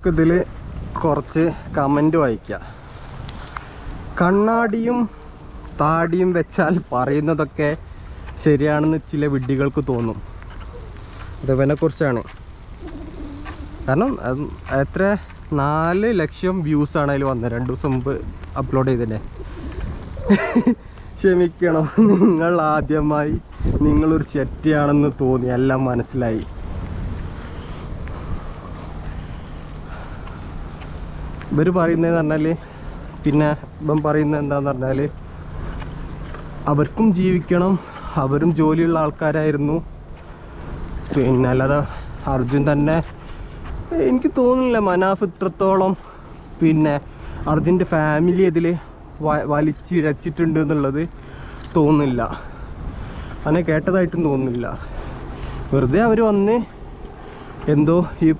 ഇതിൽ കുറച്ച് കമൻറ്റ് വായിക്കുക. കണ്ണാടിയും താടിയും വെച്ചാൽ പറയുന്നതൊക്കെ ശരിയാണെന്ന് ചില വിഡ്ഢികൾക്ക് തോന്നും. ഇതിനെക്കുറിച്ചാണ്. കാരണം എത്ര 4 ലക്ഷം വ്യൂസാണ് അതിൽ വന്നത് 2 ദിവസം മുമ്പ് അപ്ലോഡ് ചെയ്തതന്നെ. ക്ഷമിക്കണം, നിങ്ങൾ ആദ്യമായി നിങ്ങളൊരു ചെറ്റിയാണെന്ന് തോന്നി, എല്ലാം മനസ്സിലായി. ഇവർ പറയുന്നതെന്ന് പറഞ്ഞാൽ, പിന്നെ ഇവൻ പറയുന്നത് എന്താണെന്ന് പറഞ്ഞാൽ, അവർക്കും ജീവിക്കണം, അവരും ജോലിയുള്ള ആൾക്കാരായിരുന്നു. പിന്നെ അല്ലാതെ അർജുൻ തന്നെ എനിക്ക് തോന്നുന്നില്ല മനാഫ് ഇത്രത്തോളം പിന്നെ അർജുൻ്റെ ഫാമിലി ഇതിൽ വലിച്ചിഴച്ചിട്ടുണ്ട് എന്നുള്ളത് തോന്നുന്നില്ല. അങ്ങനെ കേട്ടതായിട്ടും തോന്നുന്നില്ല. വെറുതെ അവർ വന്ന് എന്തോ ഈ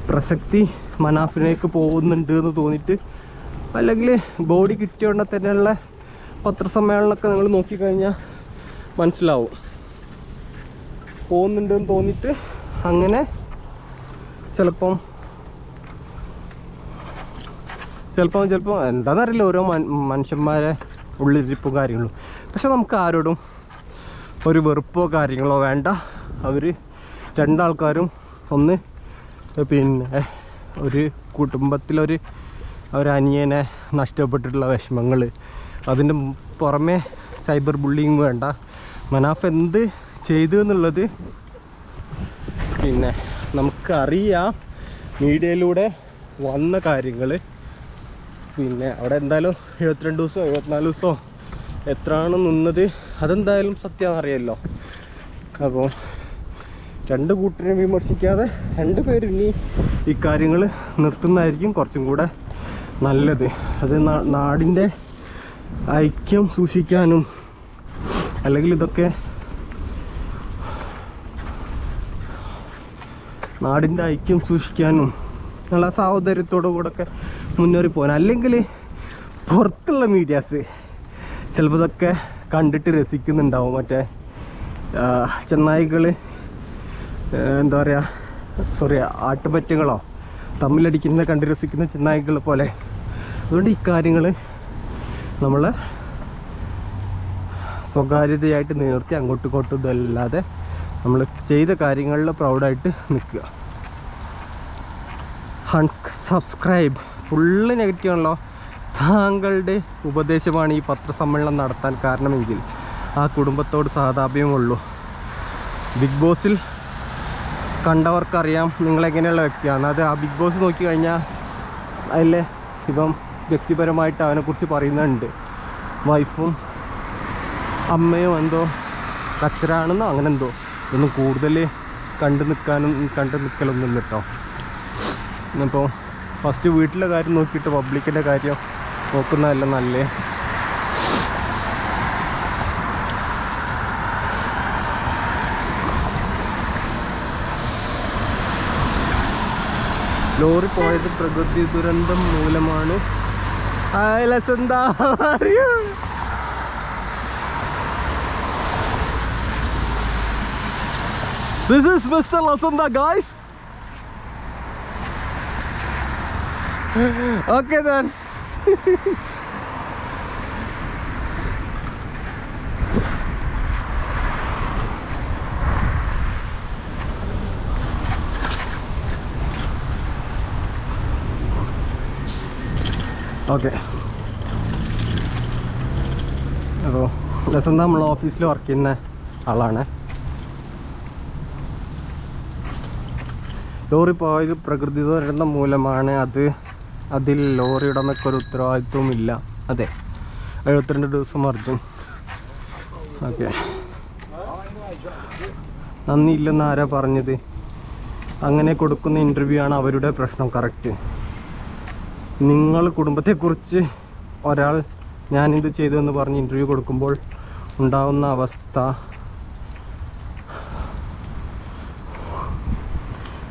പ്രസക്തി മനാഫിലേക്ക് പോകുന്നുണ്ട് എന്ന് തോന്നിയിട്ട്, അല്ലെങ്കിൽ ബോഡി കിട്ടിയോടെ തന്നെയുള്ള പത്രസമ്മേളനമൊക്കെ നിങ്ങൾ നോക്കിക്കഴിഞ്ഞാൽ മനസ്സിലാവും പോകുന്നുണ്ടെന്ന് തോന്നിയിട്ട്. അങ്ങനെ ചിലപ്പോൾ എന്താണെന്നറിയില്ല, ഓരോ മനുഷ്യന്മാരെ ഉള്ളിരിപ്പും കാര്യങ്ങളും. പക്ഷെ നമുക്ക് ആരോടും ഒരു വെറുപ്പോ കാര്യങ്ങളോ വേണ്ട. അവർ രണ്ടാൾക്കാരും ഒന്ന് പിന്നെ ഒരു കുടുംബത്തിലൊരു അനിയനെ നഷ്ടപ്പെട്ടിട്ടുള്ള വിഷമങ്ങൾ, അതിൻ്റെ പുറമെ സൈബർ ബുള്ളിങ് വേണ്ട. മനാഫ് എന്ത് ചെയ്തു എന്നുള്ളത് പിന്നെ നമുക്കറിയാം, മീഡിയയിലൂടെ വന്ന കാര്യങ്ങൾ. പിന്നെ അവിടെ എന്തായാലും 72 ദിവസമോ 74 ദിവസമോ എത്രയാണ് നിന്നത്, അതെന്തായാലും സത്യമാണെന്നറിയാമല്ലോ. അപ്പോൾ രണ്ട് കൂട്ടരെ വിമർശിക്കാതെ 2 പേരും ഇനി ഈ കാര്യങ്ങൾ നിർത്തുന്നതായിരിക്കും കുറച്ചും കൂടെ നല്ലത്. അത് നാടിൻ്റെ ഐക്യം സൂക്ഷിക്കാനും, അല്ലെങ്കിൽ ഇതൊക്കെ നാടിൻ്റെ ഐക്യം സൂക്ഷിക്കാനും ഉള്ള സാഹോദര്യത്തോടു കൂടെ ഒക്കെ മുന്നേറി പോകാൻ. അല്ലെങ്കിൽ പുറത്തുള്ള മീഡിയാസ് ചിലപ്പോൾ ഇതൊക്കെ കണ്ടിട്ട് രസിക്കുന്നുണ്ടാവും. മറ്റേ ചെന്നായികൾ എന്താ പറയുക, ആട്ടുപറ്റങ്ങളോ തമ്മിലടിക്കുന്ന കണ്ട് രസിക്കുന്ന ചെന്നായികൾ പോലെ. അതുകൊണ്ട് ഈ കാര്യങ്ങൾ നമ്മൾ സ്വകാര്യതയായിട്ട് നിർത്തി അങ്ങോട്ടും ഇങ്ങോട്ടും ഇതല്ലാതെ നമ്മൾ ചെയ്ത കാര്യങ്ങളിൽ പ്രൗഡായിട്ട് നിൽക്കുക. സബ്സ്ക്രൈബ് ഫുള്ള് നെഗറ്റീവാണല്ലോ. താങ്കളുടെ ഉപദേശമാണ് ഈ പത്രസമ്മേളനം നടത്താൻ കാരണമെങ്കിൽ ആ കുടുംബത്തോട് സഹതാപമുള്ളൂ. ബിഗ് ബോസിൽ കണ്ടവർക്കറിയാം നിങ്ങളെങ്ങനെയുള്ള വ്യക്തിയാണ്. അത് ആ ബിഗ് ബോസ് നോക്കിക്കഴിഞ്ഞാൽ അതിലെ ഇപ്പം വ്യക്തിപരമായിട്ട് അവനെക്കുറിച്ച് പറയുന്നുണ്ട്. വൈഫും അമ്മയും എന്തോ കച്ചറാണെന്നോ അങ്ങനെ എന്തോ. ഇതൊന്നും കൂടുതൽ കണ്ടു നിൽക്കലൊന്നും കേട്ടോ. ഇപ്പോൾ ഫസ്റ്റ് വീട്ടിലെ കാര്യം നോക്കിയിട്ട് പബ്ലിക്കിൻ്റെ കാര്യം നോക്കുന്നതല്ല നല്ലേ. ലോറി പോയത് പ്രകൃതി ദുരന്തം മൂലമാണ്. എന്താ അറിയാ, this is Mr. Lasanda, guys. Okay then. Okay, അപ്പോൾ ലസന്ത നമ്മൾ ഓഫീസിൽ വർക്ക് ചെയ്യുന്ന ആളാണ്. ലോറി പോയത് പ്രകൃതി ദുരന്തം മൂലമാണ്. അതിൽ ലോറി ഉടമയ്ക്കൊരു ഉത്തരവാദിത്വമില്ല. അതെ, 72 ദിവസം അർജുൻ. ഓക്കെ, നന്ദിയില്ലെന്ന് ആരാ പറഞ്ഞത്? അങ്ങനെ കൊടുക്കുന്ന ഇൻ്റർവ്യൂ ആണ് അവരുടെ പ്രശ്നം. കറക്റ്റ്. നിങ്ങൾ കുടുംബത്തെക്കുറിച്ച് ഒരാൾ ഞാനിത് ചെയ്തു എന്ന് പറഞ്ഞ് ഇൻ്റർവ്യൂ കൊടുക്കുമ്പോൾ ഉണ്ടാവുന്ന അവസ്ഥ,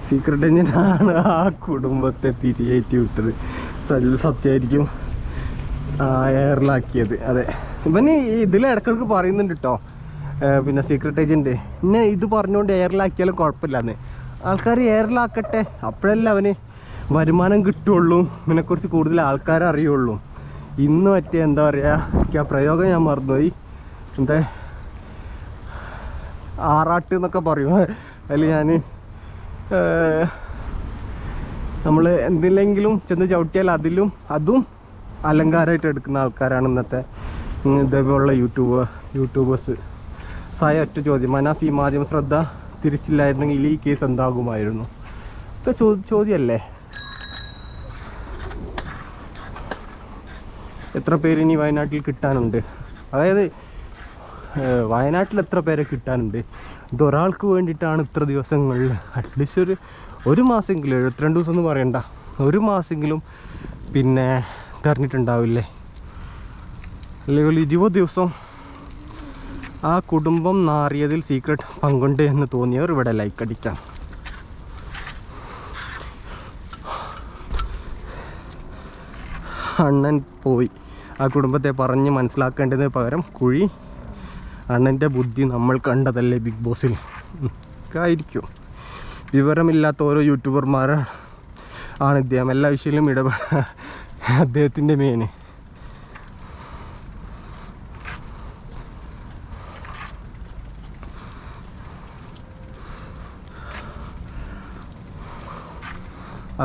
സീക്രട്ട് എഞ്ചിനാണ് ആ കുടുംബത്തെ പിരിയേറ്റി വിട്ടത്. സത്യമായിരിക്കും എയറിലാക്കിയത്. അതെ, ഇവന് ഇതിൽ ഇടക്കിടക്ക് പറയുന്നുണ്ട് കേട്ടോ, പിന്നെ സീക്രട്ട് ഏജൻറ്റ് പിന്നെ ഇത് പറഞ്ഞുകൊണ്ട് എയറിലാക്കിയാലും കുഴപ്പമില്ലാന്ന്. ആൾക്കാർ എയറിലാക്കട്ടെ, അപ്പോഴല്ലേ അവന് വരുമാനം കിട്ടുള്ളൂ, ഇതിനെക്കുറിച്ച് കൂടുതൽ ആൾക്കാർ അറിയുള്ളൂ. ഇന്ന് മറ്റേ എന്താ പറയുക, എനിക്ക് ആ പ്രയോഗം ഞാൻ മറന്നുപോയി, എന്താ ആറാട്ട് എന്നൊക്കെ പറയും. അതിൽ ഞാൻ നമ്മൾ എന്തില്ലെങ്കിലും ചെന്ന് ചവിട്ടിയാൽ അതും അലങ്കാരമായിട്ട് എടുക്കുന്ന ആൾക്കാരാണ് ഇന്നത്തെ ഇതേപോലുള്ള യൂട്യൂബേഴ്സ്. സായ ഒറ്റ ചോദ്യം, മനാഫ് ഈ മാധ്യമ ശ്രദ്ധ തിരിച്ചില്ലായിരുന്നെങ്കിൽ ഈ കേസ് എന്താകുമായിരുന്നു? ഒക്കെ ചോദ്യമല്ലേ. എത്ര പേര് ഇനി വയനാട്ടിൽ കിട്ടാനുണ്ട്? അതായത് വയനാട്ടിൽ എത്ര പേരെ കിട്ടാനുണ്ട്? ഇതൊരാൾക്ക് വേണ്ടിയിട്ടാണ് ഇത്ര ദിവസങ്ങളിൽ. അറ്റ്ലീസ്റ്റ് ഒരു മാസമെങ്കിലും, 72 ദിവസം എന്ന് പറയണ്ട, ഒരു മാസമെങ്കിലും പിന്നെ തെരഞ്ഞിട്ടുണ്ടാവില്ലേ? അല്ലെങ്കിൽ 20 ദിവസം ആ കുടുംബം നാറിയതിൽ സീക്രട്ട് പങ്കുണ്ട് എന്ന് തോന്നിയവർ ഇവിടെ ലൈക്ക് അടിക്കാം. അണ്ണൻ പോയി, ആ കുടുംബത്തെ പറഞ്ഞ് മനസ്സിലാക്കേണ്ടതിന് പകരം കുഴി. അണ്ണൻ്റെ ബുദ്ധി നമ്മൾ കണ്ടതല്ലേ ബിഗ് ബോസിൽ ആയിരിക്കും. വിവരമില്ലാത്ത ഓരോ യൂട്യൂബർമാർ ആണ് ഇദ്ദേഹം. എല്ലാ വിഷയത്തിലും അദ്ദേഹത്തിൻ്റെ മെയിൻ.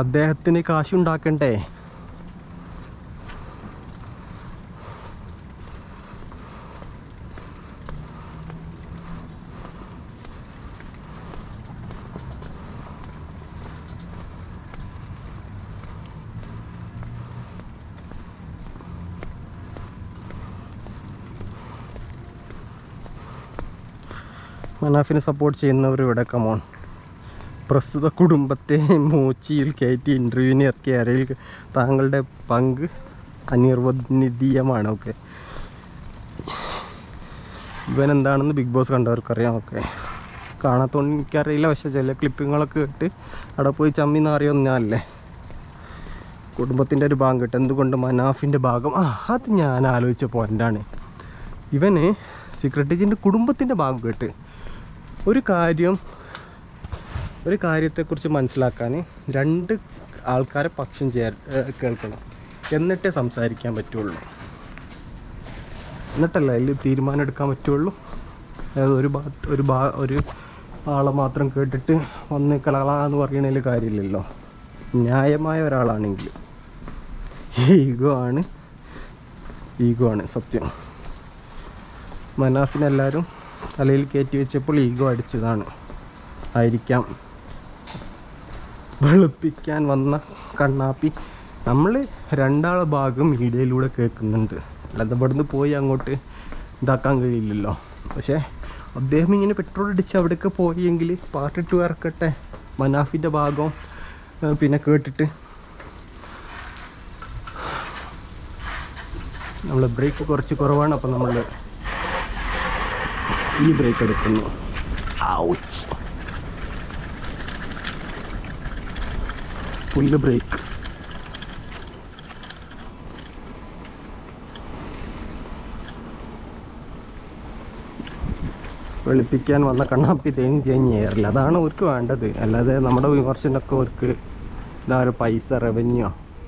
അദ്ദേഹത്തിന് കാശുണ്ടാക്കണ്ടേ? മനാഫിനെ സപ്പോർട്ട് ചെയ്യുന്നവർ ഇവിടെ കമോൺ. പ്രസ്തുത കുടുംബത്തെ മൂച്ചിയിൽ കയറ്റി ഇൻ്റർവ്യൂവിന് ഇറക്കിയ അരയിൽ താങ്കളുടെ പങ്ക് അനിർവചനീയമാണ്. ഓക്കെ, ഇവൻ എന്താണെന്ന് ബിഗ് ബോസ് കണ്ടവർക്കറിയാം. ഓക്കെ, കാണാത്തോണ്ട് എനിക്കറിയില്ല, പക്ഷേ ചില ക്ലിപ്പിങ്ങളൊക്കെ ഇട്ട് അവിടെ പോയി ചമ്മിന്ന് അറിയാമെന്നല്ലേ. കുടുംബത്തിൻ്റെ ഒരു ഭാഗം കിട്ടും. എന്തുകൊണ്ട് മനാഫിൻ്റെ ഭാഗം? അത് ഞാൻ ആലോചിച്ച പോയിൻ്റാണ്. ഇവന് സീക്രട്ട് ഏജൻറ്റ് കുടുംബത്തിൻ്റെ ഭാഗം കേട്ട് ഒരു കാര്യത്തെക്കുറിച്ച് മനസ്സിലാക്കാൻ 2 ആൾക്കാരെ പക്ഷം കേൾക്കണം, എന്നിട്ടേ സംസാരിക്കാൻ പറ്റുള്ളൂ. എന്നിട്ടല്ല അതിൽ തീരുമാനം എടുക്കാൻ പറ്റുള്ളൂ. അതായത് ഒരു ആളെ മാത്രം കേട്ടിട്ട് വന്ന് കളകളാന്ന് പറയണതിൽ കാര്യമില്ലല്ലോ. ന്യായമായ ഒരാളാണെങ്കിൽ. ഈഗോ ആണ് സത്യം. മനാഫിനെല്ലാവരും തലയിൽ കയറ്റി വെച്ചപ്പോൾ ഈഗോ അടിച്ചതാണ് ആയിരിക്കാം. വെളുപ്പിക്കാൻ വന്ന കണ്ണാപ്പി. നമ്മൾ 2 ഭാഗം മീഡിയയിലൂടെ കേൾക്കുന്നുണ്ട്, അല്ലാതെ ഇവിടുന്ന് പോയി അങ്ങോട്ട് ഇതാക്കാൻ കഴിയില്ലല്ലോ. പക്ഷേ അദ്ദേഹം ഇങ്ങനെ പെട്രോൾ അടിച്ച് അവിടെയൊക്കെ പോയെങ്കിൽ പാർട്ട് 2 ഇറക്കട്ടെ, മനാഫിൻ്റെ ഭാഗം പിന്നെ കേട്ടിട്ട്. നമ്മൾ ബ്രേക്ക് കുറച്ച് കുറവാണ്, അപ്പം നമ്മൾ ഈ ബ്രേക്ക് എടുക്കുന്നു. Full break. വെളുപ്പിക്കാൻ വന്ന കണ്ണാപ്പി തേഞ്ഞ് ഏറില്ല. അതാണ് അവർക്ക് വേണ്ടത്. അല്ലാതെ നമ്മുടെ വിമർശനമൊക്കെ അവർക്ക് ഇതാ ഒരു പൈസ, റവന്യൂ